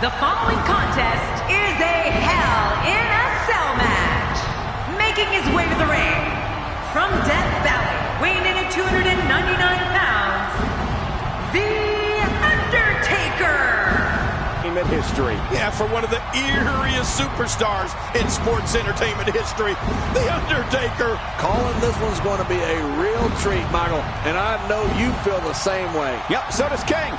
The following contest is a Hell in a Cell match. Making his way to the ring, from Death Valley, weighing in at 299 pounds, The Undertaker. In history. Yeah, for one of the eeriest superstars in sports entertainment history, The Undertaker. Calling this one's going to be a real treat, Michael, and I know you feel the same way. Yep, so does King.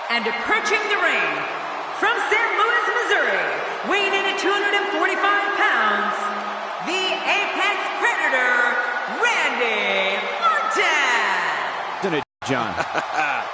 And approaching the ring, from St. Louis, Missouri, weighing in at 245 pounds, the Apex Predator, Randy Orton. Isn't it, John?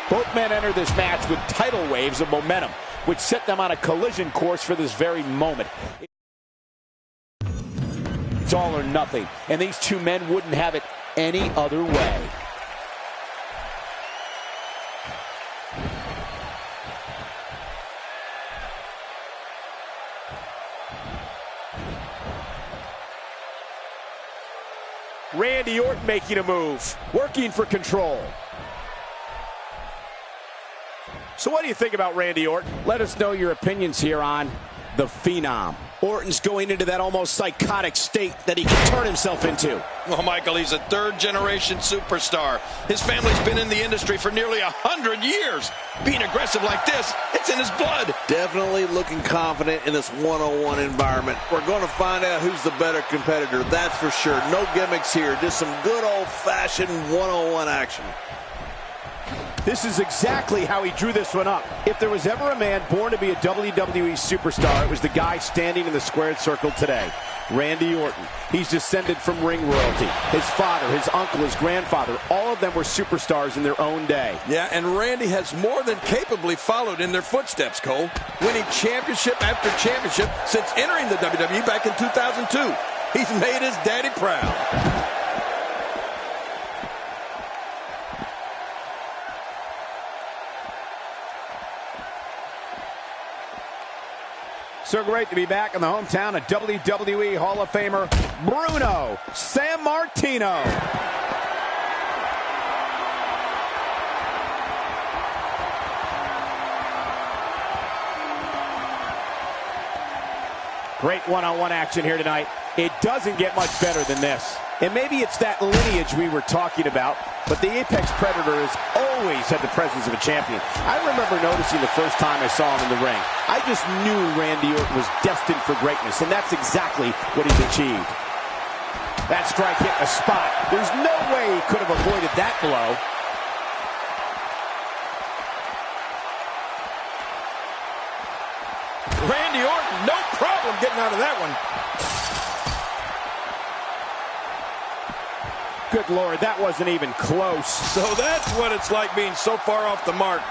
Both men enter this match with tidal waves of momentum, which set them on a collision course for this very moment. It's all or nothing, and these two men wouldn't have it any other way. Randy Orton making a move, working for control. So what do you think about Randy Orton? Let us know your opinions here on The Phenom. Orton's going into that almost psychotic state that he can turn himself into. Well, Michael, he's a third-generation superstar. His family's been in the industry for nearly 100 years. Being aggressive like this, it's in his blood. Definitely looking confident in this one-on-one environment. We're going to find out who's the better competitor, that's for sure. No gimmicks here, just some good old-fashioned one-on-one action. This is exactly how he drew this one up. If there was ever a man born to be a WWE superstar, it was the guy standing in the squared circle today, Randy Orton. He's descended from ring royalty. His father, his uncle, his grandfather, all of them were superstars in their own day. Yeah, and Randy has more than capably followed in their footsteps, Cole. Winning championship after championship since entering the WWE back in 2002. He's made his daddy proud. So great to be back in the hometown of WWE Hall of Famer Bruno Sammartino. Great one-on-one action here tonight. It doesn't get much better than this. And maybe it's that lineage we were talking about, but the Apex Predator has always had the presence of a champion. I remember noticing the first time I saw him in the ring. I just knew Randy Orton was destined for greatness, and that's exactly what he's achieved. That strike hit the spot. There's no way he could have avoided that blow. Randy Orton, no problem getting out of that one. Good Lord, that wasn't even close. So that's what it's like being so far off the mark.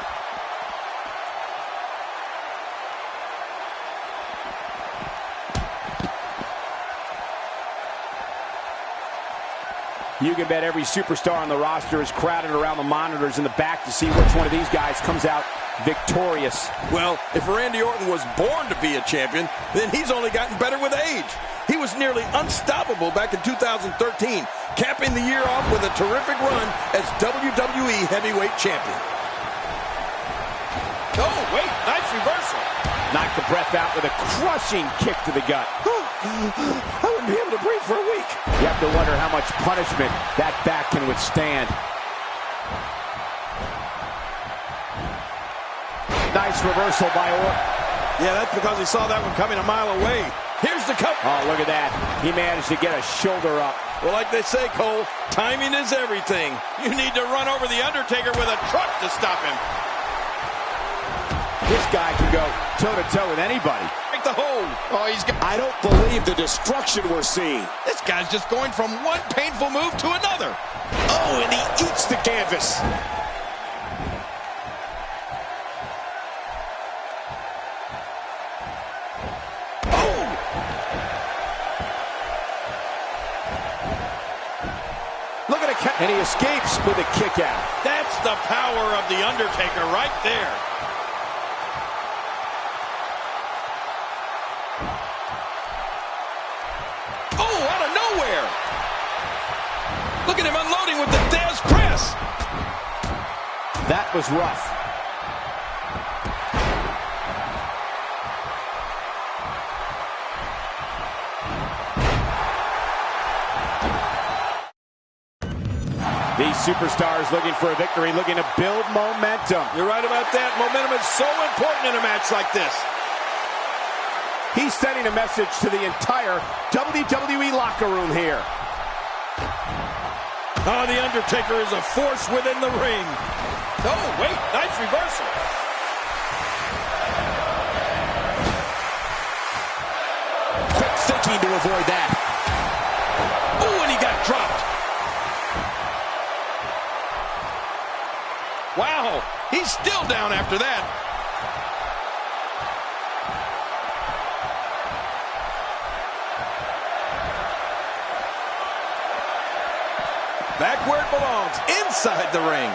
You can bet every superstar on the roster is crowded around the monitors in the back to see which one of these guys comes out victorious. Well, if Randy Orton was born to be a champion, then he's only gotten better with age. He was nearly unstoppable back in 2013, capping the year off with a terrific run as WWE Heavyweight Champion. Oh, wait, nice reversal. Knocked the breath out with a crushing kick to the gut. I wouldn't be able to breathe for a week. You have to wonder how much punishment that back can withstand. Nice reversal by Orton. Yeah, that's because he saw that one coming a mile away. Here's the cover. Oh, look at that. He managed to get a shoulder up. Well, like they say, Cole, timing is everything. You need to run over the Undertaker with a truck to stop him. This guy can go toe-to-toe with anybody. Break the hold. Oh, I don't believe the destruction we're seeing. This guy's just going from one painful move to another. Oh, and he eats the canvas. And he escapes with a kick out. That's the power of the Undertaker right there. Oh, out of nowhere. Look at him unloading with the Dez press. That was rough. These superstars looking for a victory, looking to build momentum. You're right about that. Momentum is so important in a match like this. He's sending a message to the entire WWE locker room here. Oh, the Undertaker is a force within the ring. Oh, wait, nice reversal. Quick thinking to avoid that. Oh, and he got dropped. Wow, he's still down after that. Back where it belongs, inside the ring.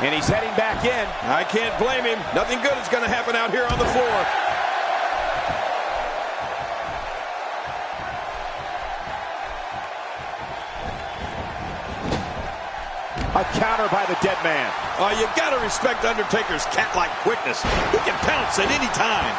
And he's heading back in. I can't blame him. Nothing good is going to happen out here on the floor. A counter by the dead man. Oh, you got to respect Undertaker's cat-like quickness. He can pounce at any time.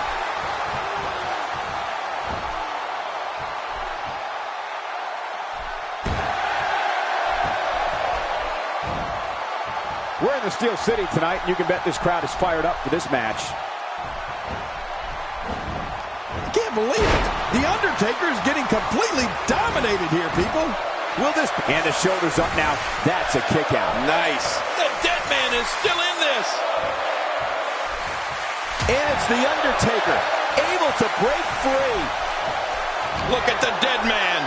We're in the Steel City tonight, and you can bet this crowd is fired up for this match. I can't believe it. The Undertaker is getting completely dominated here, people. Will this... And the shoulder's up now. That's a kick out. Nice. The dead man is still in this. And it's the Undertaker, able to break free. Look at the dead man.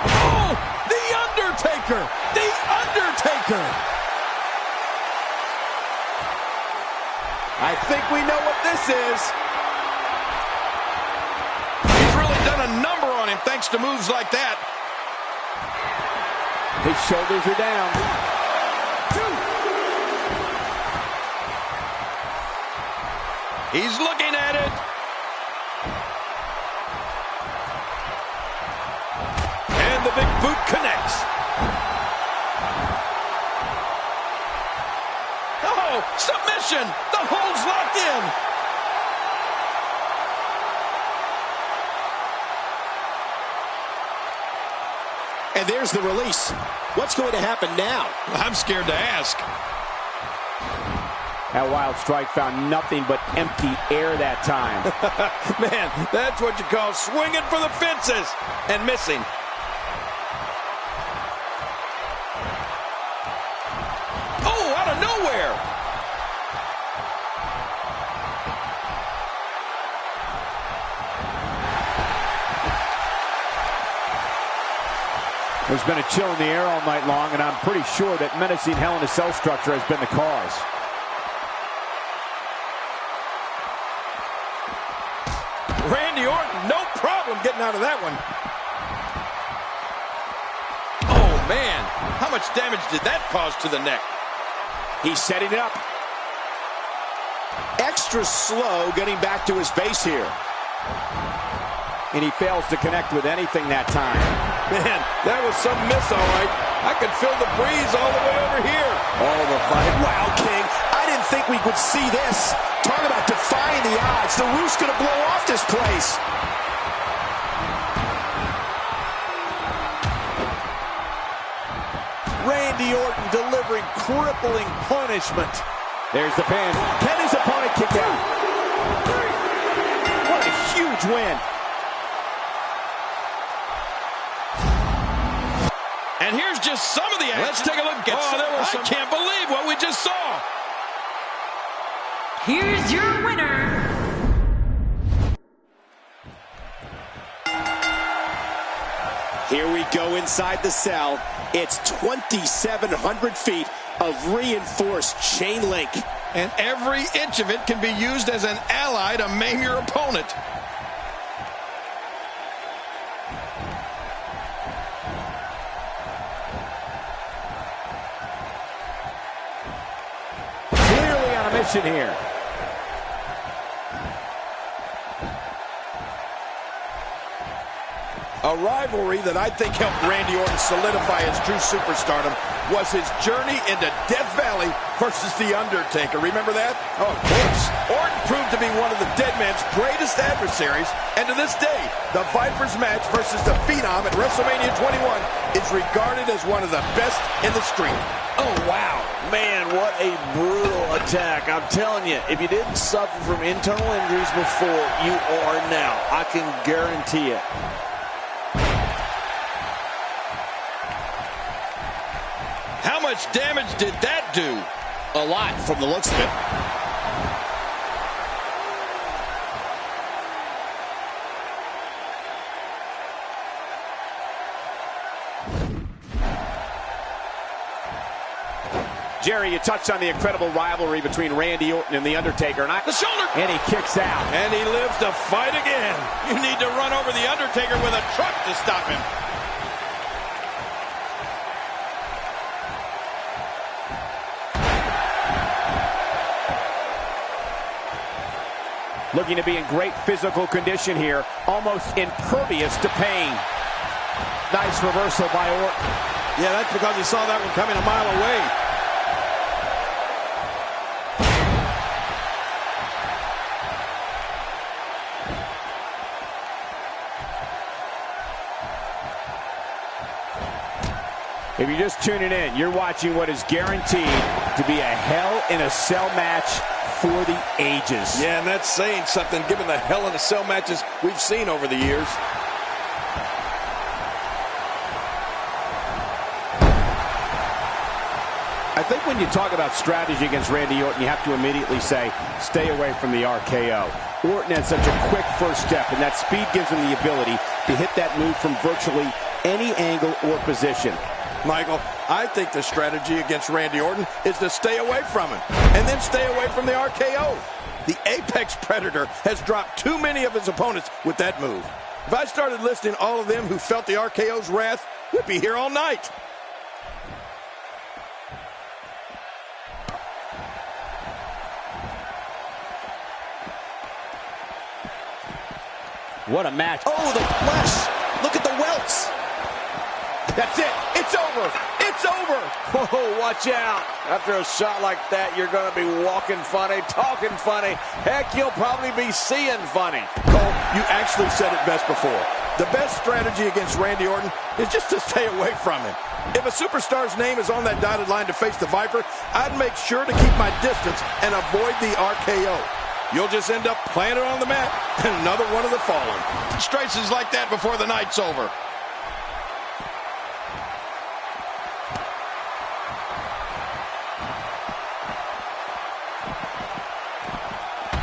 Oh, the Undertaker. The Undertaker. I think we know what this is. He's really done a number on him thanks to moves like that. His shoulders are down. 2. He's looking at it. And the big boot connects. Oh, Uh-oh, submission. The hold's locked in. And there's the release. What's going to happen now? I'm scared to ask. That wild strike found nothing but empty air that time. Man, that's what you call swinging for the fences and missing. Oh, out of nowhere. There's been a chill in the air all night long, and I'm pretty sure that menacing Hell in a Cell structure has been the cause. Randy Orton, no problem getting out of that one. Oh, man. How much damage did that cause to the neck? He's setting it up. Extra slow getting back to his base here. And he fails to connect with anything that time. Man, that was some miss, all right. I could feel the breeze all the way over here. Oh, the fight. Wow, King. I didn't think we would see this. Talk about defying the odds. The roof's going to blow off this place. Randy Orton delivering crippling punishment. There's the pin. Can his opponent kick out? What a huge win. And here's just some of the action. Let's take a look at I can't believe what we just saw. Here's your winner. Here we go inside the cell. It's 2,700 feet of reinforced chain link. And every inch of it can be used as an ally to maim your opponent. Clearly on a mission here. A rivalry that I think helped Randy Orton solidify his true superstardom was his journey into Death Valley versus The Undertaker. Remember that? Oh, of course. Orton proved to be one of the Dead Man's greatest adversaries, and to this day, the Viper's match versus the Phenom at WrestleMania 21 is regarded as one of the best in the street. Oh, wow. Man, what a brutal attack. I'm telling you, if you didn't suffer from internal injuries before, you are now. I can guarantee it. How much damage did that do? A lot from the looks of it. Jerry, you touched on the incredible rivalry between Randy Orton and The Undertaker. The shoulder! And he kicks out. And he lives to fight again. You need to run over The Undertaker with a truck to stop him. Looking to be in great physical condition here, almost impervious to pain. Nice reversal by Orton. Yeah, that's because he saw that one coming a mile away. If you're just tuning in, you're watching what is guaranteed to be a Hell in a Cell match for the ages. Yeah, and that's saying something given the Hell in a Cell matches we've seen over the years. I think when you talk about strategy against Randy Orton, you have to immediately say, stay away from the RKO. Orton has such a quick first step, and that speed gives him the ability to hit that move from virtually any angle or position. Michael, I think the strategy against Randy Orton is to stay away from him, and then stay away from the RKO. The Apex Predator has dropped too many of his opponents with that move. If I started listing all of them who felt the RKO's wrath, we'd be here all night. What a match. Oh, the flesh. Look at the welts. That's it. It's over. It's over. Whoa, watch out. After a shot like that, you're going to be walking funny, talking funny. Heck, you'll probably be seeing funny. Cole, you actually said it best before. The best strategy against Randy Orton is just to stay away from him. If a superstar's name is on that dotted line to face the Viper, I'd make sure to keep my distance and avoid the RKO. You'll just end up playing it on the mat and another one of the fallen. Straces like that before the night's over.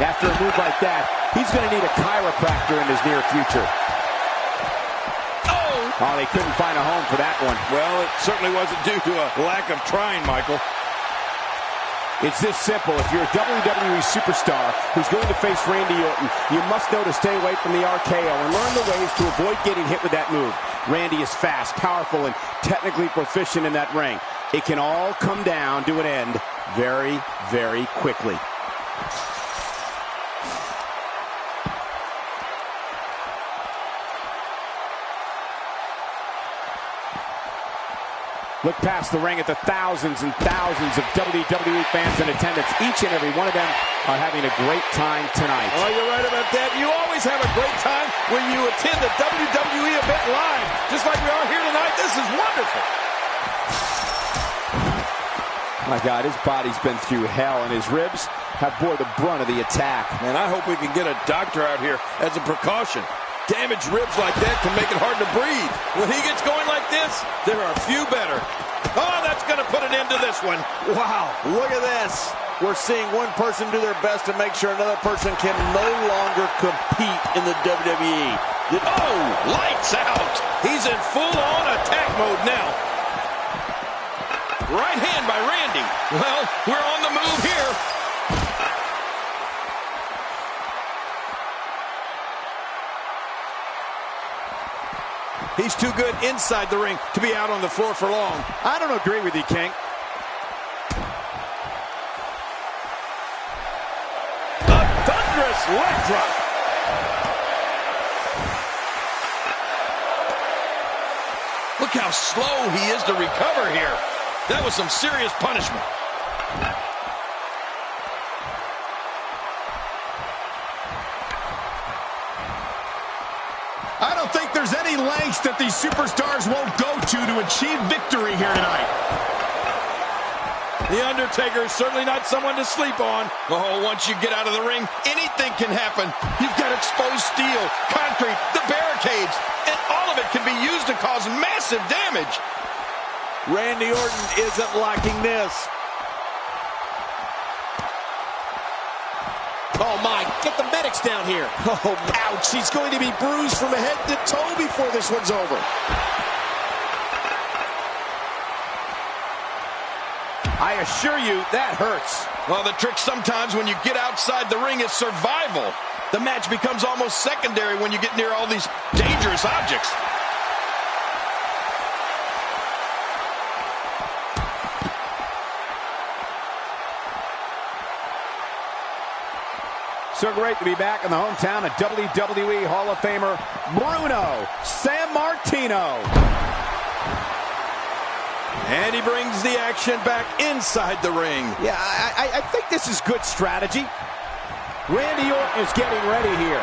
After a move like that, he's going to need a chiropractor in his near future. Oh, they couldn't find a home for that one. Well, it certainly wasn't due to a lack of trying, Michael. It's this simple. If you're a WWE superstar who's going to face Randy Orton, you must know to stay away from the RKO and learn the ways to avoid getting hit with that move. Randy is fast, powerful, and technically proficient in that ring. It can all come down to an end very, very quickly. Look past the ring at the thousands and thousands of WWE fans in attendance. Each and every one of them are having a great time tonight. Oh, you're right about that. You always have a great time when you attend a WWE event live. Just like we are here tonight. This is wonderful. My God, his body's been through hell, and his ribs have bore the brunt of the attack. Man, I hope we can get a doctor out here as a precaution. Damaged ribs like that can make it hard to breathe. When he gets going like this, there are few better. Oh, that's going to put an end to this one. Wow, look at this. We're seeing one person do their best to make sure another person can no longer compete in the WWE. Oh, lights out. He's in full-on attack mode now. Right hand by Randy. Well, we're on the move here. He's too good inside the ring to be out on the floor for long. I don't agree with you, King. A thunderous leg drop. Look how slow he is to recover here. That was some serious punishment. I don't think there's any lengths that these superstars won't go to achieve victory here tonight. The Undertaker is certainly not someone to sleep on. Oh, once you get out of the ring, anything can happen. You've got exposed steel, concrete, the barricades, and all of it can be used to cause massive damage. Randy Orton isn't liking this. Oh, my. Get the medics down here. Oh, ouch. He's going to be bruised from head to toe before this one's over. I assure you, that hurts. Well, the trick sometimes when you get outside the ring is survival. The match becomes almost secondary when you get near all these dangerous objects. So great to be back in the hometown of WWE Hall of Famer Bruno Sammartino. And he brings the action back inside the ring. Yeah, I think this is good strategy. Randy Orton is getting ready here.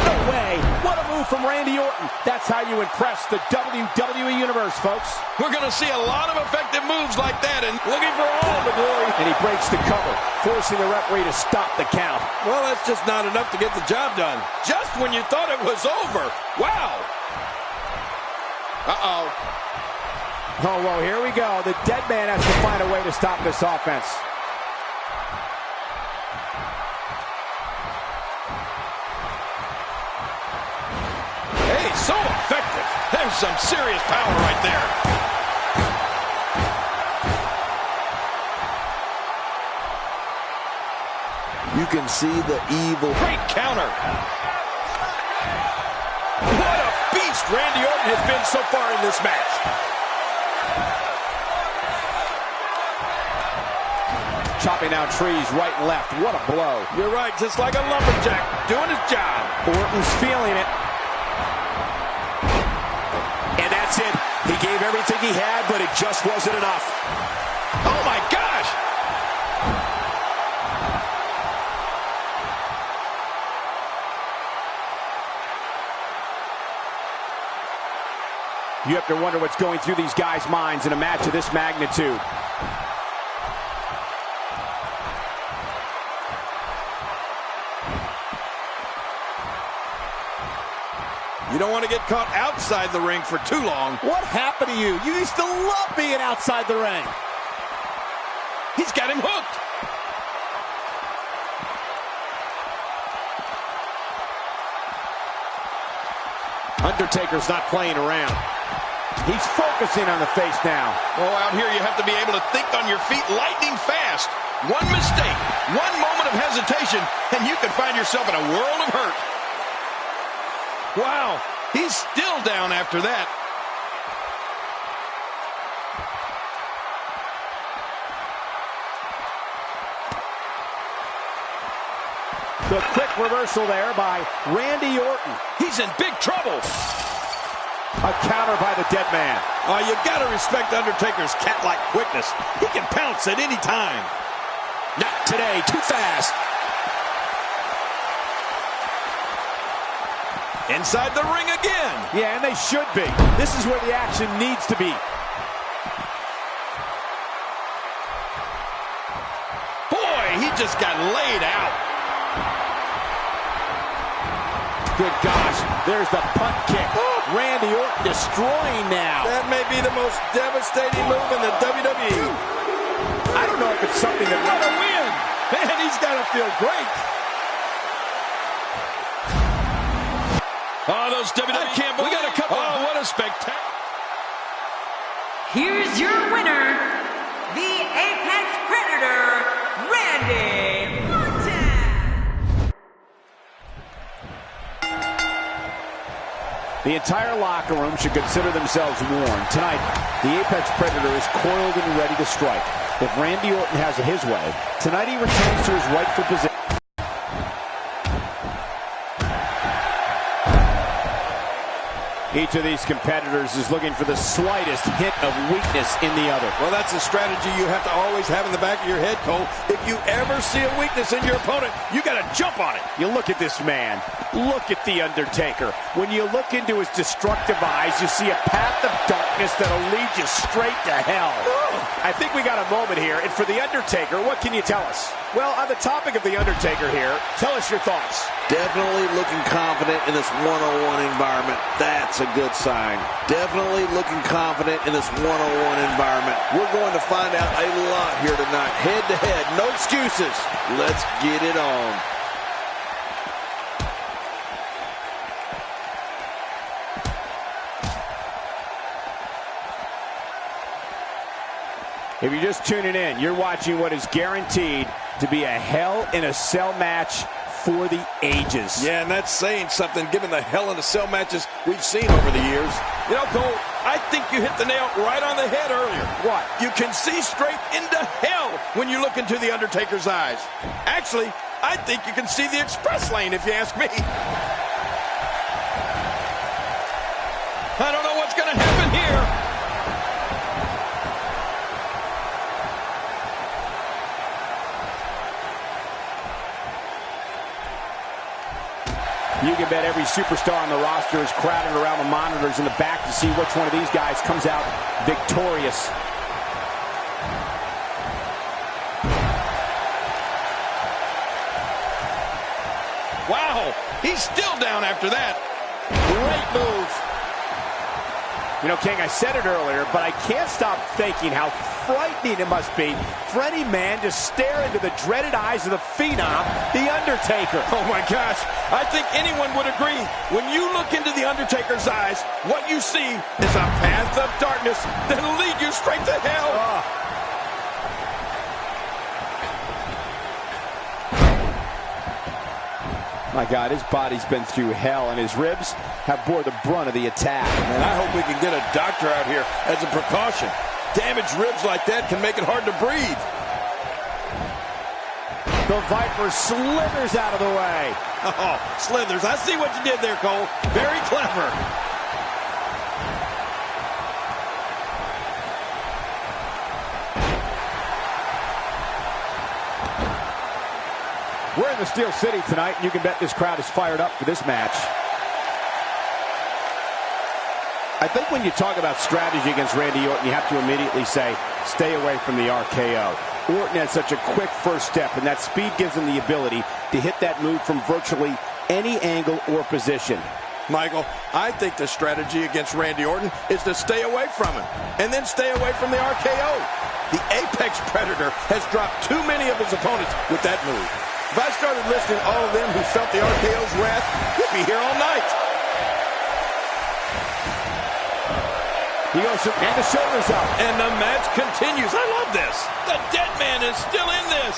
No way. What a move from Randy Orton. That's how you impress the WWE Universe, folks. We're going to see a lot of effective moves like that, and looking for all the glory. And he breaks the cover, forcing the referee to stop the count. Well, that's just not enough to get the job done. Just when you thought it was over. Wow. Uh-oh. Oh, well, here we go. The dead man has to find a way to stop this offense. Hey, so effective. There's some serious power right there. You can see the evil. Great counter. What a beast Randy Orton has been so far in this match. Chopping down trees right and left. What a blow. You're right, just like a lumberjack doing his job. Orton's feeling it. everything he had, but it just wasn't enough. Oh, my gosh! You have to wonder what's going through these guys' minds in a match of this magnitude. You don't want to get caught outside the ring for too long. What happened to you? You used to love being outside the ring. He's got him hooked. Undertaker's not playing around. He's focusing on the face now. Oh, out here you have to be able to think on your feet lightning fast. One mistake, one moment of hesitation, and you can find yourself in a world of hurt. Wow, he's still down after that. The quick reversal there by Randy Orton. He's in big trouble. A counter by the dead man. Oh, you got to respect Undertaker's cat-like quickness. He can pounce at any time. Not today, too fast. Inside the ring again. Yeah, and they should be. This is where the action needs to be. Boy, he just got laid out. Good gosh, there's the punt kick. Randy Orton destroying now. That may be the most devastating move in the WWE. I don't know if it's something that... What a win! Man, he's got to feel great. Oh, those WWE... I can't believe... We got a couple... Oh, what a spectacular... Here's your winner, the Apex Predator, Randy Orton. The entire locker room should consider themselves warned. Tonight, the Apex Predator is coiled and ready to strike. If Randy Orton has it his way, tonight he returns to his rightful position. Each of these competitors is looking for the slightest hint of weakness in the other. Well, that's a strategy you have to always have in the back of your head, Cole. If you ever see a weakness in your opponent, you got to jump on it. You look at this man. Look at The Undertaker. When you look into his destructive eyes, you see a path of darkness that'll lead you straight to hell. I think we got a moment here, and for The Undertaker, what can you tell us? Well, on the topic of The Undertaker here, tell us your thoughts. Definitely looking confident in this one-on-one environment. That's a good sign. Definitely looking confident in this one-on-one environment. We're going to find out a lot here tonight. Head-to-head, no excuses. Let's get it on. If you're just tuning in, you're watching what is guaranteed to be a Hell in a Cell match for the ages. Yeah, and that's saying something given the Hell in a Cell matches we've seen over the years. You know, Cole, I think you hit the nail right on the head earlier. What? You can see straight into hell when you look into the Undertaker's eyes. Actually, I think you can see the express lane, if you ask me. I don't know what's going to happen here. You can bet every superstar on the roster is crowded around the monitors in the back to see which one of these guys comes out victorious. Wow, he's still down after that. Great move. You know, King, I said it earlier, but I can't stop thinking how frightening it must be for any man to stare into the dreaded eyes of the Phenom, The Undertaker. Oh, my gosh. I think anyone would agree. When you look into The Undertaker's eyes, what you see is a path of darkness that'll lead you straight to hell. My God, his body's been through hell, and his ribs have bore the brunt of the attack. And I hope we can get a doctor out here as a precaution. Damaged ribs like that can make it hard to breathe. The Viper slithers out of the way. Oh, slithers. I see what you did there, Cole. Very clever. in the Steel City tonight, and you can bet this crowd is fired up for this match. I think when you talk about strategy against Randy Orton, you have to immediately say, stay away from the RKO. Orton has such a quick first step, and that speed gives him the ability to hit that move from virtually any angle or position. Michael, I think the strategy against Randy Orton is to stay away from him, and then stay away from the RKO. The Apex Predator has dropped too many of his opponents with that move. If I started listing all of them who felt the RKO's wrath, we'd be here all night. He goes, and the shoulders up. And the match continues. I love this. The dead man is still in this.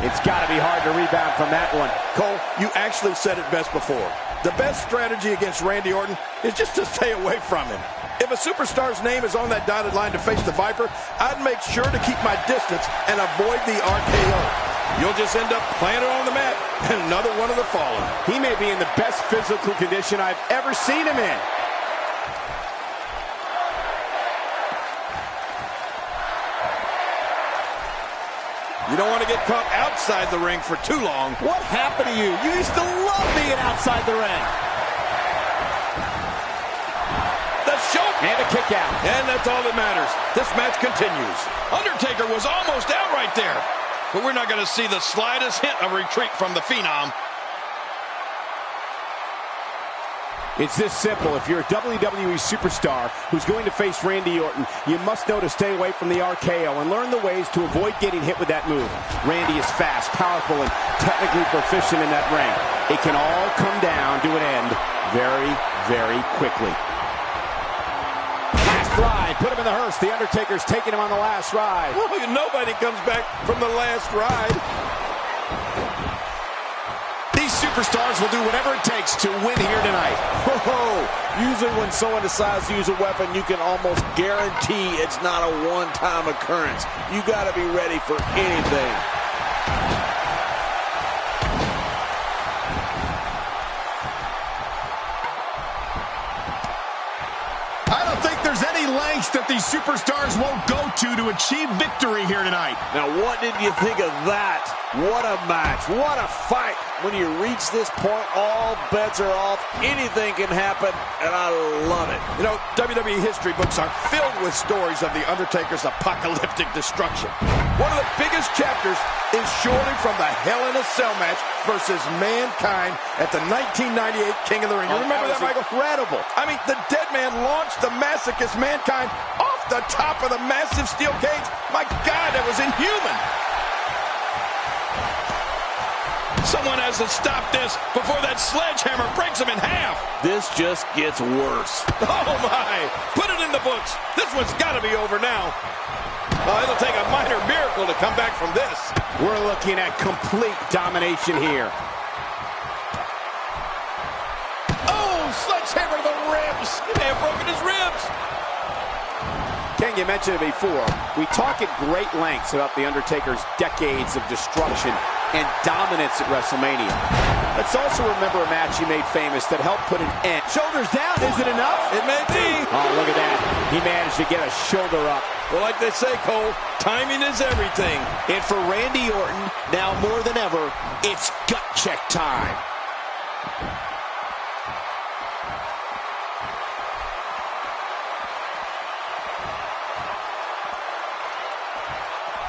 It's got to be hard to rebound from that one. Cole, you actually said it best before. The best strategy against Randy Orton is just to stay away from him. If a superstar's name is on that dotted line to face the Viper, I'd make sure to keep my distance and avoid the RKO. You'll just end up playing it on the mat and another one of the fallen. He may be in the best physical condition I've ever seen him in. You don't want to get caught outside the ring for too long. What happened to you? You used to love being outside the ring. The choke. And a kick out. And that's all that matters. This match continues. Undertaker was almost out right there. But we're not going to see the slightest hint of retreat from the Phenom. It's this simple. If you're a WWE superstar who's going to face Randy Orton, you must know to stay away from the RKO and learn the ways to avoid getting hit with that move. Randy is fast, powerful, and technically proficient in that ring. It can all come down to an end very, very quickly. Last ride. Put him in the hearse. The Undertaker's taking him on the last ride. Well, nobody comes back from the last ride. Superstars will do whatever it takes to win here tonight. Usually when someone decides to use a weapon, you can almost guarantee it's not a one-time occurrence. You got to be ready for anything. I don't think there's any lengths that these superstars won't go to achieve victory here tonight. Now, what did you think of that? What a match. What a fight. When you reach this point, all bets are off. Anything can happen, and I love it. You know, WWE history books are filled with stories of The Undertaker's apocalyptic destruction. One of the biggest chapters is surely from the Hell in a Cell match versus Mankind at the 1998 King of the Ring. You remember that, Michael? Incredible. I mean, the dead man launched the masochist Mankind off the top of the massive steel cage. My God, that was inhuman. Someone has to stop this before that sledgehammer breaks him in half. This just gets worse. Oh, my. Put it in the books. This one's got to be over now. Oh, it'll take a minor miracle to come back from this. We're looking at complete domination here. ribs. He may have broken his ribs. Ken, you mentioned it before. We talk at great lengths about The Undertaker's decades of destruction and dominance at WrestleMania. Let's also remember a match he made famous that helped put an end. Shoulders down, is it enough? It may be. Oh, look at that. He managed to get a shoulder up. Well, like they say, Cole, timing is everything. And for Randy Orton, now more than ever, it's gut check time.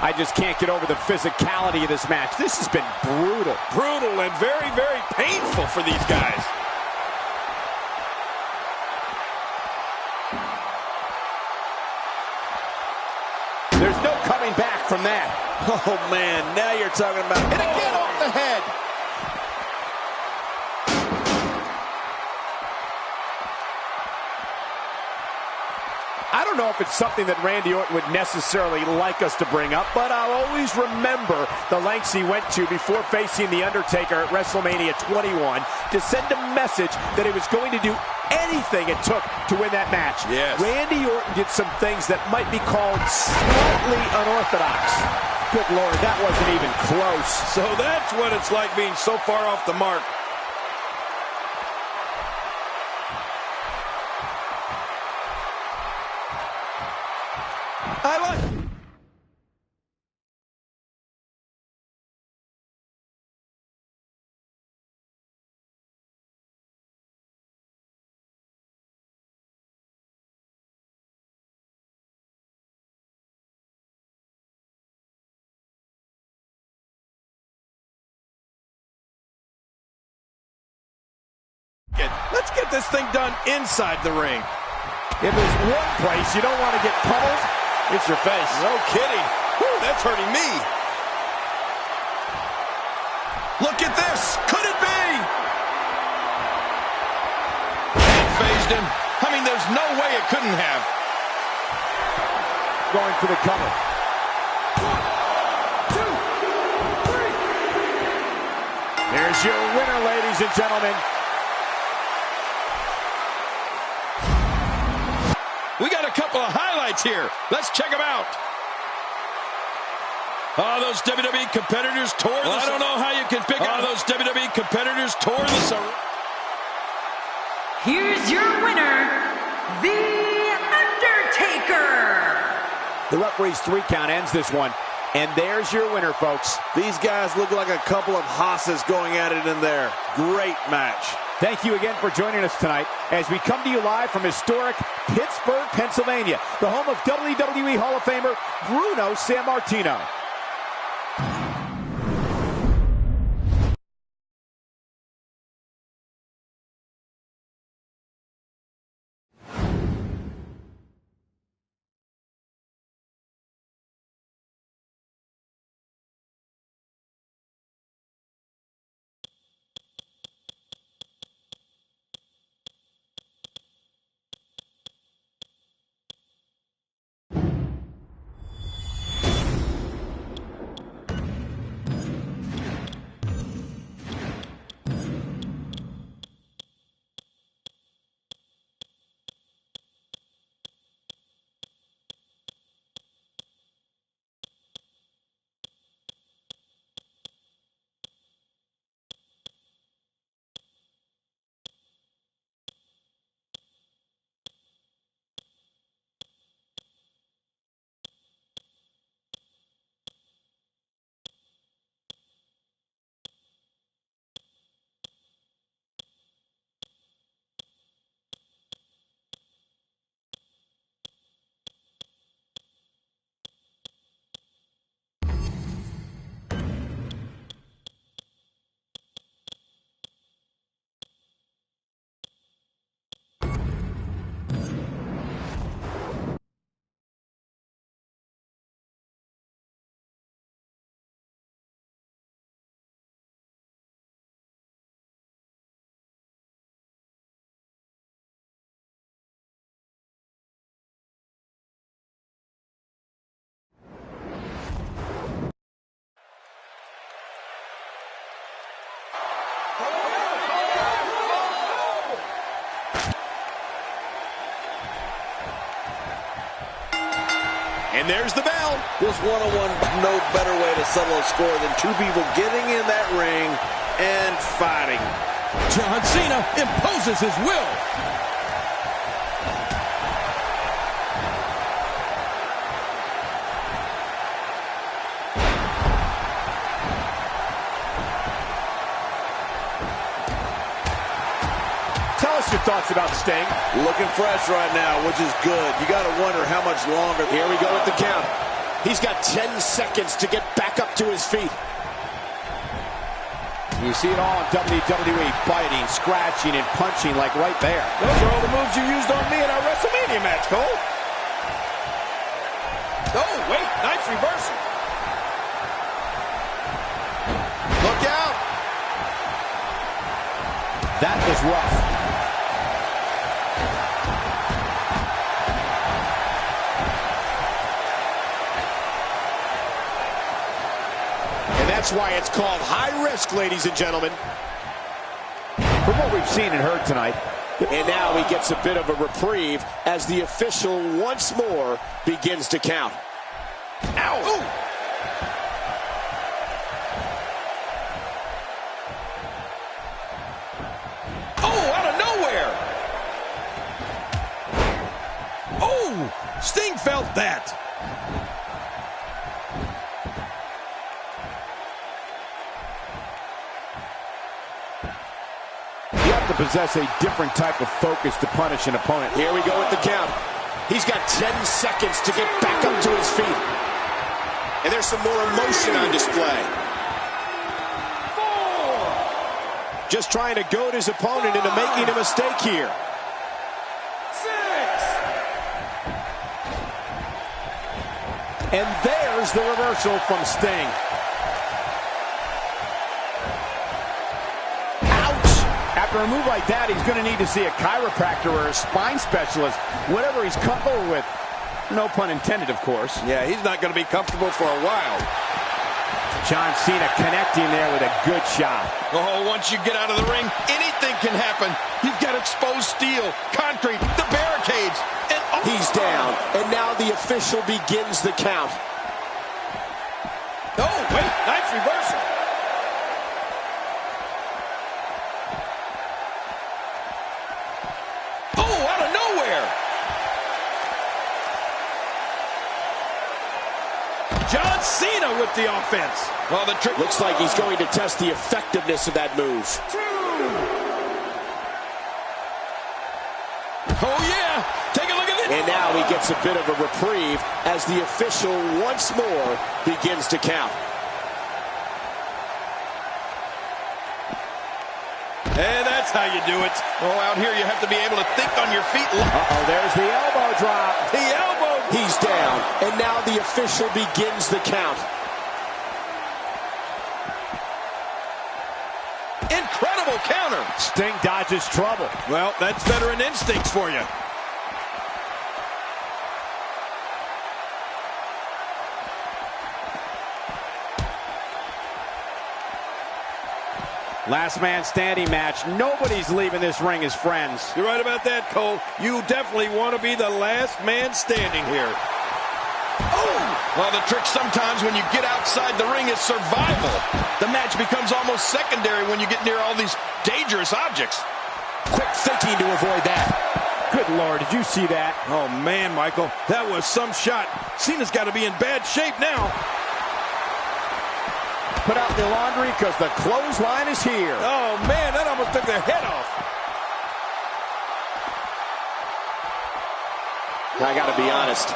I just can't get over the physicality of this match. This has been brutal. Brutal and very, very painful for these guys. There's no coming back from that. Oh, man, now you're talking about... And again off the head. I don't know if it's something that Randy Orton would necessarily like us to bring up, but I'll always remember the lengths he went to before facing The Undertaker at WrestleMania 21 to send a message that he was going to do anything it took to win that match. Yes. Randy Orton did some things that might be called slightly unorthodox. Good Lord, that wasn't even close. So that's what it's like being so far off the mark. I like... Let's get this thing done inside the ring. If there's one place you don't want to get pummeled, it's your face. No kidding. Whew, that's hurting me. Look at this. Could it be? That phased him. I mean, there's no way it couldn't have. Going for the cover. 1, 2, 3. Here's your winner, ladies and gentlemen. We got a couple of highlights here. Let's check them out. Oh, those WWE competitors tore this. I don't know how you can pick out those WWE competitors tore this. Here's your winner, The Undertaker. The referee's 3 count ends this one. And there's your winner, folks. These guys look like a couple of hosses going at it in there. Great match. Thank you again for joining us tonight as we come to you live from historic Pittsburgh, Pennsylvania, the home of WWE Hall of Famer Bruno Sammartino. And there's the bell. This one-on-one, no better way to settle a score than two people getting in that ring and fighting. John Cena imposes his will. Tell us your thoughts about Sting. Looking fresh right now, which is good. You got to wonder how much longer. Here we go with the count. He's got 10 seconds to get back up to his feet. You see it all in WWE, biting, scratching, and punching like right there. Those are all the moves you used on me in our WrestleMania match, Cole. Oh, wait, nice reversal. Look out. That was rough. And that's why it's called high risk, ladies and gentlemen. From what we've seen and heard tonight. And now he gets a bit of a reprieve as the official once more begins to count. Ow! Ooh. Oh, out of nowhere! Oh, Sting felt that. To possess a different type of focus to punish an opponent. Here we go with the count. He's got 10 seconds to get back up to his feet. And there's some more emotion on display. 4. Just trying to goad his opponent into making a mistake here. 6. And there's the reversal from Sting. After a move like that, he's going to need to see a chiropractor or a spine specialist, whatever he's comfortable with. No pun intended, of course. Yeah, he's not going to be comfortable for a while. John Cena connecting there with a good shot. Oh, once you get out of the ring, anything can happen. You've got exposed steel, concrete, the barricades, and he's down. And now the official begins the count. Oh, wait, nice reversal. John Cena with the offense. Well, the trick looks like he's going to test the effectiveness of that move. 2. Oh, yeah. Take a look at this. And now he gets a bit of a reprieve as the official once more begins to count. And that's how you do it. Oh, out here you have to be able to think on your feet. Uh-oh, there's the elbow drop. The elbow. He's down, and now the official begins the count. Incredible counter. Sting dodges trouble. Well, that's veteran instincts for you. Last man standing match. Nobody's leaving this ring as friends. You're right about that, Cole. You definitely want to be the last man standing here. Oh! Well, the trick sometimes when you get outside the ring is survival. The match becomes almost secondary when you get near all these dangerous objects. Quick thinking to avoid that. Good Lord, did you see that? Oh, man, Michael. That was some shot. Cena's got to be in bad shape now. Put out the laundry because the clothesline is here. Oh, man, that almost took their head off. I got to be honest.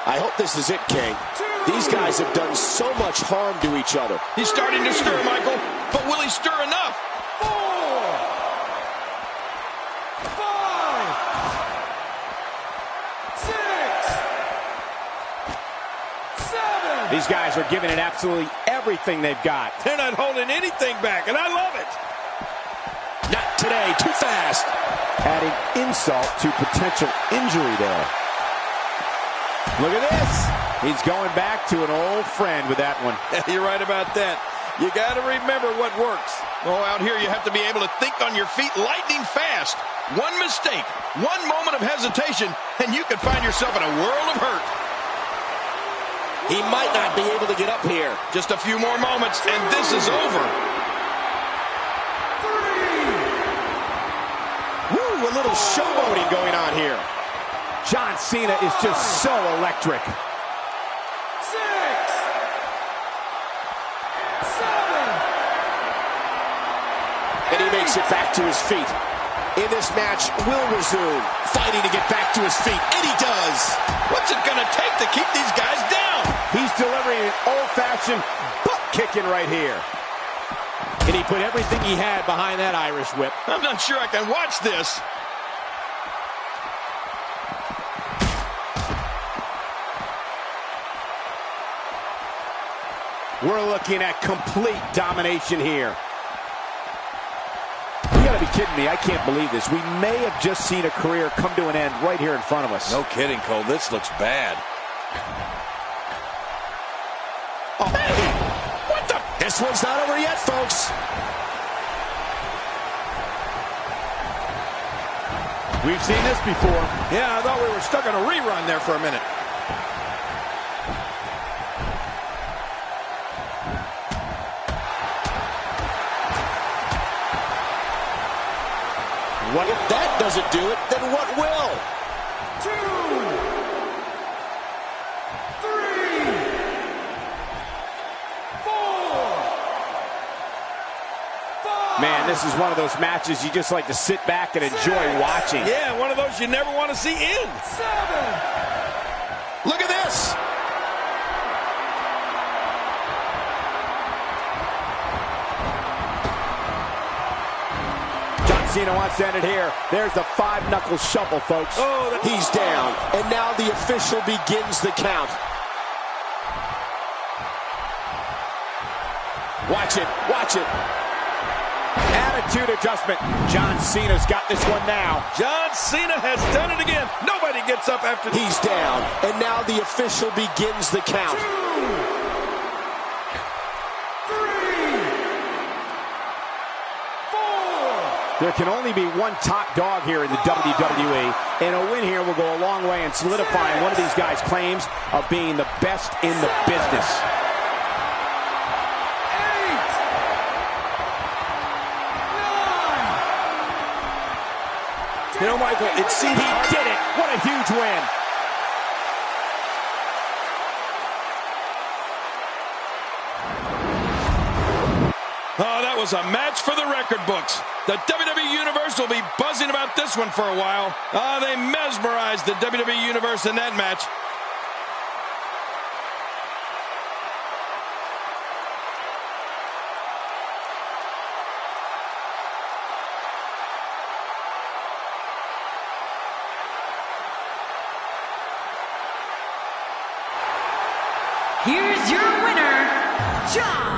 I hope this is it, King. These guys have done so much harm to each other. He's starting to stir, Michael. But will he stir enough? 4. 5. 6. 7. These guys are giving it absolutely everything they've got. They're not holding anything back, and I love it. Not today, too fast. Adding insult to potential injury there. Look at this. He's going back to an old friend with that one. You're right about that. You got to remember what works. Oh, out here you have to be able to think on your feet lightning fast. One mistake, one moment of hesitation, and you can find yourself in a world of hurt. He might not be able to get up here. Just a few more moments, and this is over. Woo, a little showboating going on here. John Cena is just so electric. 6, 7. And he makes it back to his feet. In this match, will resume fighting to get back to his feet, and he does. What's it going to take to keep these guys down? He's delivering an old-fashioned butt kicking right here. And he put everything he had behind that Irish whip. I'm not sure I can watch this. We're looking at complete domination here. You gotta be kidding me. I can't believe this. We may have just seen a career come to an end right here in front of us. No kidding, Cole. This looks bad. Oh, hey! What the? This one's not over yet, folks. We've seen this before. Yeah, I thought we were stuck on a rerun there for a minute. What if that doesn't do it, then what will? 2, 3, 4, 5. Man, this is one of those matches you just like to sit back and enjoy watching. Yeah, one of those you never want to see end. 7. Look at this. Cena wants to end it here. There's the 5-knuckle shuffle, folks. Oh, he's down, and now the official begins the count. Watch it, watch it. Attitude adjustment. John Cena's got this one now. John Cena has done it again. Nobody gets up after. He's down, and now the official begins the count. 2, 3, 4. There can only be one top dog here in the WWE, and a win here will go a long way in solidifying one of these guys' claims of being the best in the business. 8, 9. You know, Michael, it seems he did it. What a huge win. Oh, that was a match for the record books. The WWE Universe will be buzzing about this one for a while. They mesmerized the WWE Universe in that match. Here's your winner, John.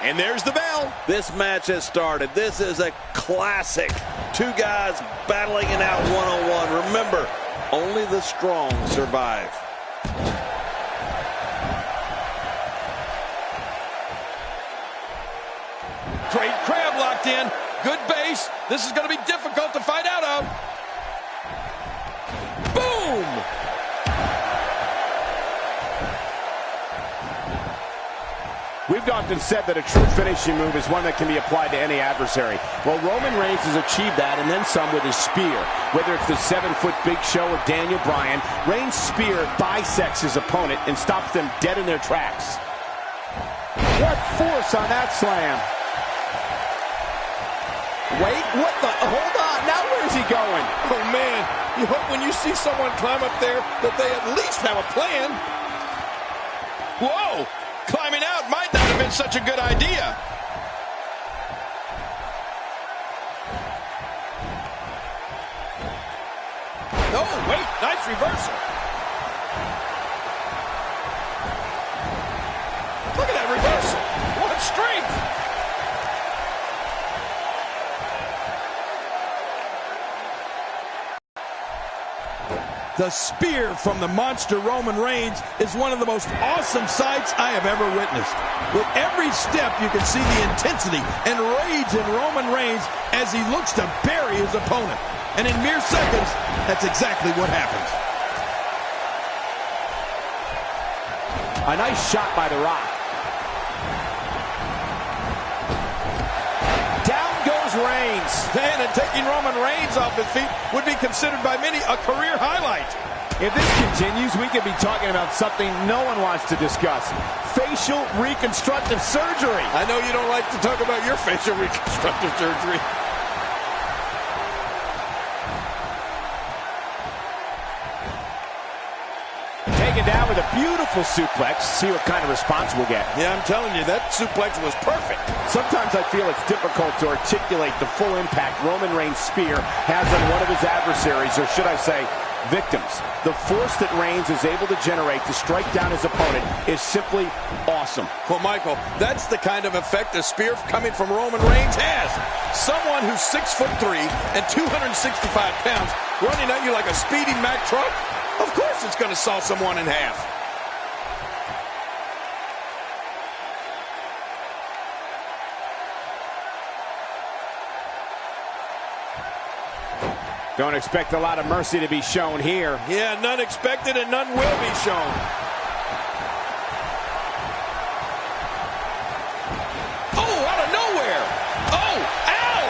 And there's the bell. This match has started. This is a classic. Two guys battling it out one-on-one. Remember, only the strong survive. Great crab locked in. Good base. This is going to be difficult to fight out of. Boom! We've often said that a true finishing move is one that can be applied to any adversary. Well, Roman Reigns has achieved that and then some with his spear. Whether it's the 7-foot Big Show or Daniel Bryan, Reigns' spear bisects his opponent and stops them dead in their tracks. What force on that slam. Wait, what the? Hold on, now where's he going? Oh, man. You hope when you see someone climb up there that they at least have a plan. Whoa! Climbing out might not have been such a good idea. Oh, wait, nice reversal. Look at that reversal. What strength. The spear from the monster Roman Reigns is one of the most awesome sights I have ever witnessed. With every step, you can see the intensity and rage in Roman Reigns as he looks to bury his opponent. And in mere seconds, that's exactly what happens. A nice shot by The Rock. Down goes Reigns. Man, and taking Roman Reigns off his feet would be considered by many a career highlight. If this continues, we could be talking about something no one wants to discuss. Facial reconstructive surgery. I know you don't like to talk about your facial reconstructive surgery. Taken down with a beautiful suplex. See what kind of response we'll get. Yeah, I'm telling you, that suplex was perfect. Sometimes I feel it's difficult to articulate the full impact Roman Reigns' spear has on one of his adversaries, or should I say, victims. The force that Reigns is able to generate to strike down his opponent is simply awesome. Well, Michael, that's the kind of effect a spear coming from Roman Reigns has. Someone who's 6'3" and 265 pounds running at you like a speeding Mack truck? Of course it's going to saw someone in half. Don't expect a lot of mercy to be shown here. Yeah, none expected and none will be shown. Oh, out of nowhere. Oh, ow!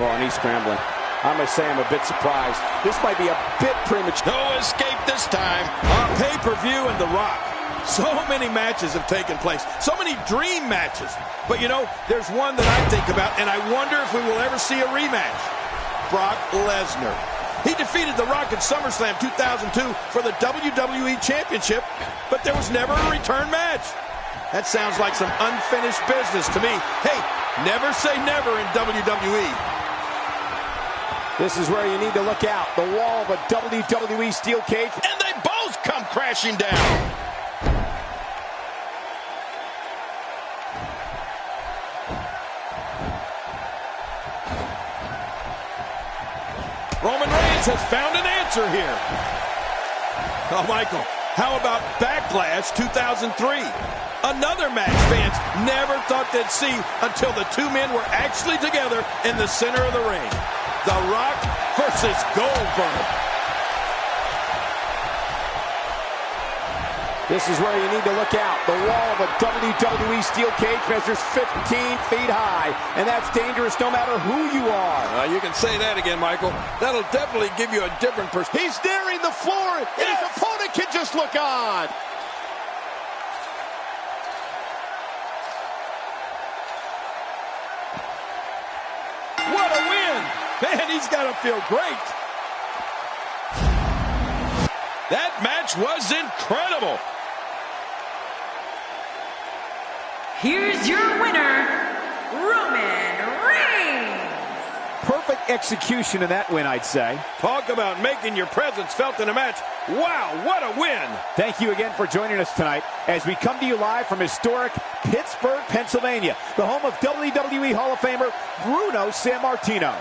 Well, and he's scrambling. I must say I'm a bit surprised. This might be a bit premature. No escape this time. On pay-per-view and The Rock. So many matches have taken place. So many dream matches. But, you know, there's one that I think about, and I wonder if we will ever see a rematch. Brock Lesnar. He defeated The Rock at SummerSlam 2002 for the WWE Championship, but there was never a return match. That sounds like some unfinished business to me. Hey, never say never in WWE. This is where you need to look out. The wall of a WWE steel cage. And they both come crashing down. Roman Reigns has found an answer here. Oh, Michael, how about Backlash 2003? Another match fans never thought they'd see until the two men were actually together in the center of the ring. The Rock versus Goldberg. This is where you need to look out. The wall of a WWE steel cage measures 15 feet high, and that's dangerous no matter who you are. You can say that again, Michael. That'll definitely give you a different perspective. He's nearing the floor, and his opponent can just look on. What a win! Man, he's got to feel great. That match was incredible. Here's your winner, Roman Reigns. Perfect execution in that win, I'd say. Talk about making your presence felt in a match. Wow, what a win. Thank you again for joining us tonight as we come to you live from historic Pittsburgh, Pennsylvania, the home of WWE Hall of Famer Bruno Sammartino.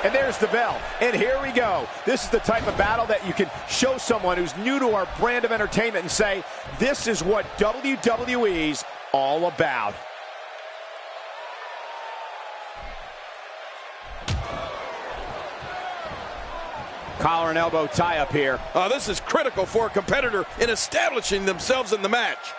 And there's the bell. And here we go. This is the type of battle that you can show someone who's new to our brand of entertainment and say, this is what WWE's all about. Collar and elbow tie up here. This is critical for a competitor in establishing themselves in the match.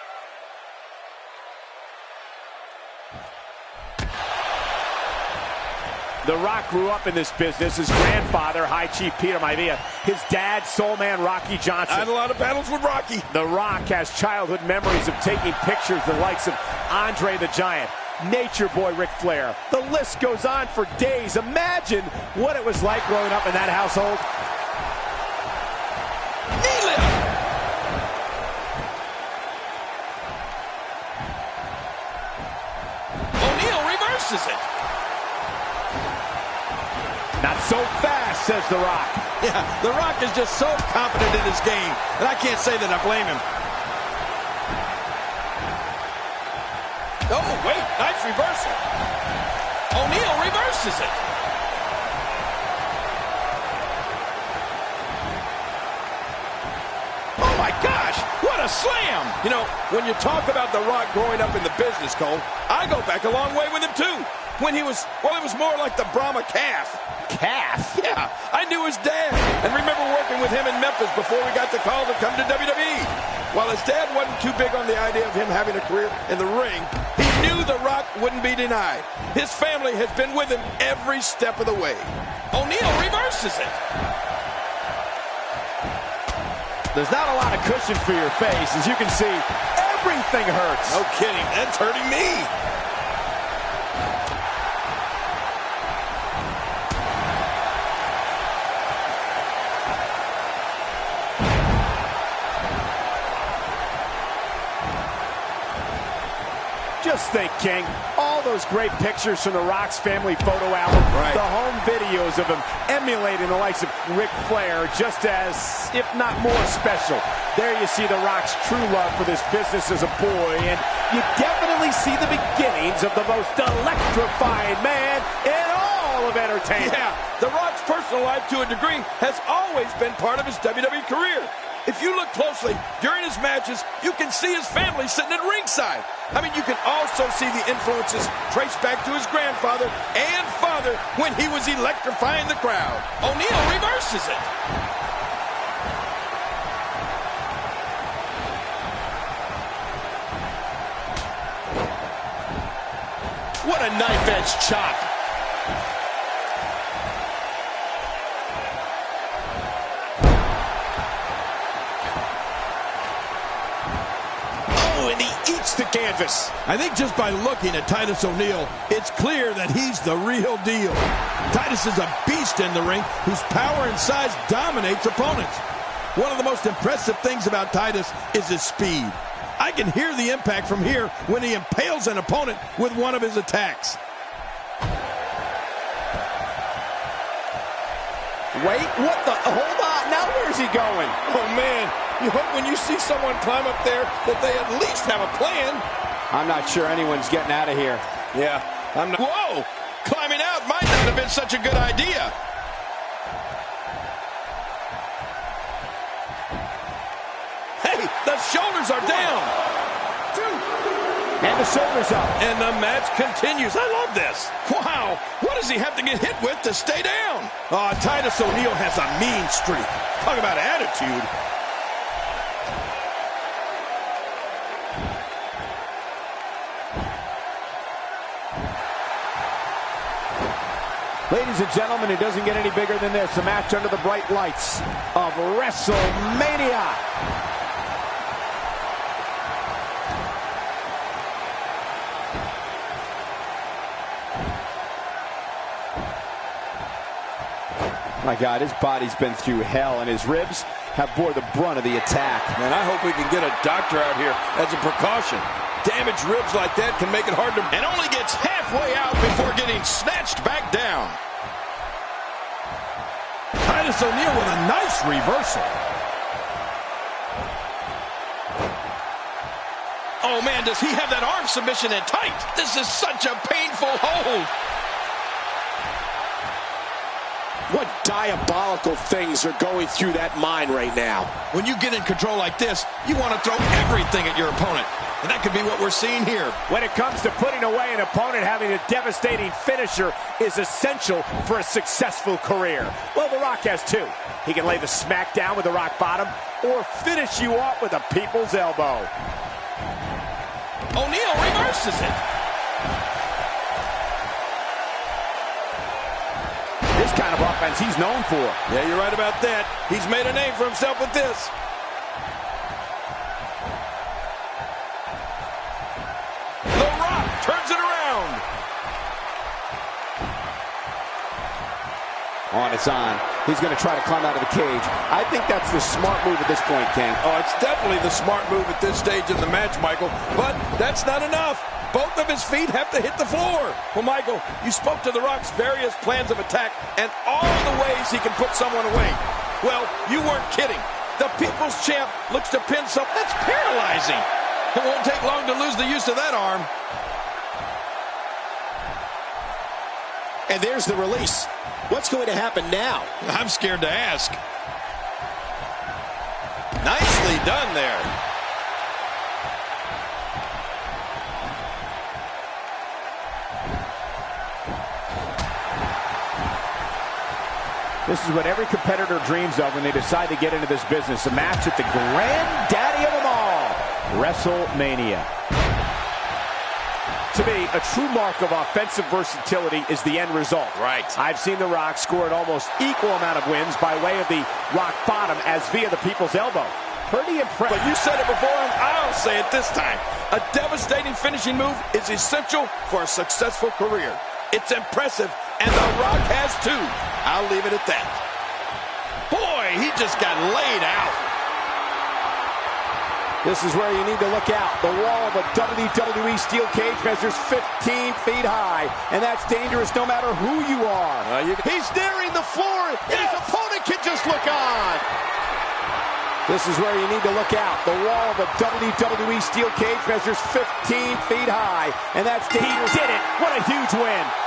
The Rock grew up in this business. His grandfather, High Chief Peter Maivia. His dad, Soul Man Rocky Johnson. I had a lot of battles with Rocky. The Rock has childhood memories of taking pictures the likes of Andre the Giant, Nature Boy Ric Flair. The list goes on for days. Imagine what it was like growing up in that household. Knee lift. O'Neal reverses it. Not so fast, says The Rock. Yeah, The Rock is just so confident in his game, and I can't say that I blame him. Oh, wait, nice reversal. O'Neal reverses it. Oh, my gosh, what a slam. You know, when you talk about The Rock growing up in the business, Cole, I go back a long way with him, too. When he was, well, it was more like the Brahma calf. Calf? Yeah, I knew his dad and remember working with him in Memphis before we got the call to come to WWE. While his dad wasn't too big on the idea of him having a career in the ring, he knew The Rock wouldn't be denied. His family has been with him every step of the way. O'Neal reverses it. There's not a lot of cushion for your face. As you can see, everything hurts. No kidding, that's hurting me. Just think, King, all those great pictures from The Rock's family photo album, the home videos of him emulating the likes of Ric Flair, just as, if not more special. There you see The Rock's true love for this business as a boy, and you definitely see the beginnings of the most electrifying man in all of entertainment. Yeah, The Rock's personal life, to a degree, has always been part of his WWE career. If you look closely, during his matches, you can see his family sitting at ringside. I mean, you can also see the influences traced back to his grandfather and father when he was electrifying the crowd. O'Neal reverses it. What a knife-edge chop. And he eats the canvas. I think just by looking at Titus O'Neal, it's clear that he's the real deal. Titus is a beast in the ring whose power and size dominates opponents. One of the most impressive things about Titus is his speed. I can hear the impact from here when he impales an opponent with one of his attacks. Wait, what the? Hold on, now where's he going? Oh, man, you hope when you see someone climb up there that they at least have a plan. I'm not sure anyone's getting out of here. Yeah, I'm not. Whoa, climbing out might not have been such a good idea. Hey, the shoulders are down. And the shoulders up. And the match continues. I love this. Wow, what does he have to get hit with to stay down? Titus O'Neal has a mean streak. Talk about attitude. Ladies and gentlemen, it doesn't get any bigger than this. A match under the bright lights of WrestleMania. My God, his body's been through hell, and his ribs have bore the brunt of the attack. Man, I hope we can get a doctor out here as a precaution. Damaged ribs like that can make it hard to... And only gets halfway out before getting snatched back down. Titus O'Neal with a nice reversal. Oh, man, does he have that arm submission in tight? This is such a painful hold. What diabolical things are going through that mind right now? When you get in control like this, you want to throw everything at your opponent. And that could be what we're seeing here. When it comes to putting away an opponent, having a devastating finisher is essential for a successful career. Well, The Rock has two. He can lay the smack down with the rock bottom or finish you off with a people's elbow. O'Neal reverses it. This kind of offense he's known for. Yeah, you're right about that. He's made a name for himself with this. The Rock turns it around. On, it's on. He's going to try to climb out of the cage. I think that's the smart move at this point, King. Oh, it's definitely the smart move at this stage in the match, Michael. But that's not enough. Both of his feet have to hit the floor. Well, Michael, you spoke to The Rock's various plans of attack and all the ways he can put someone away. Well, you weren't kidding. The People's Champ looks to pin something that's paralyzing. It won't take long to lose the use of that arm. And there's the release. What's going to happen now? I'm scared to ask. Nicely done there. This is what every competitor dreams of when they decide to get into this business. A match at the granddaddy of them all, WrestleMania. To me, a true mark of offensive versatility is the end result. Right. I've seen The Rock score an almost equal amount of wins by way of the rock bottom as via the people's elbow. Pretty impressive. But you said it before, and I'll say it this time. A devastating finishing move is essential for a successful career. It's impressive, and The Rock has two. I'll leave it at that. Boy, he just got laid out. This is where you need to look out. The wall of a WWE steel cage measures 15 feet high, and that's dangerous no matter who you are. He's nearing the floor, and his opponent can just look on. This is where you need to look out. The wall of a WWE steel cage measures 15 feet high, and that's dangerous. He did it. What a huge win.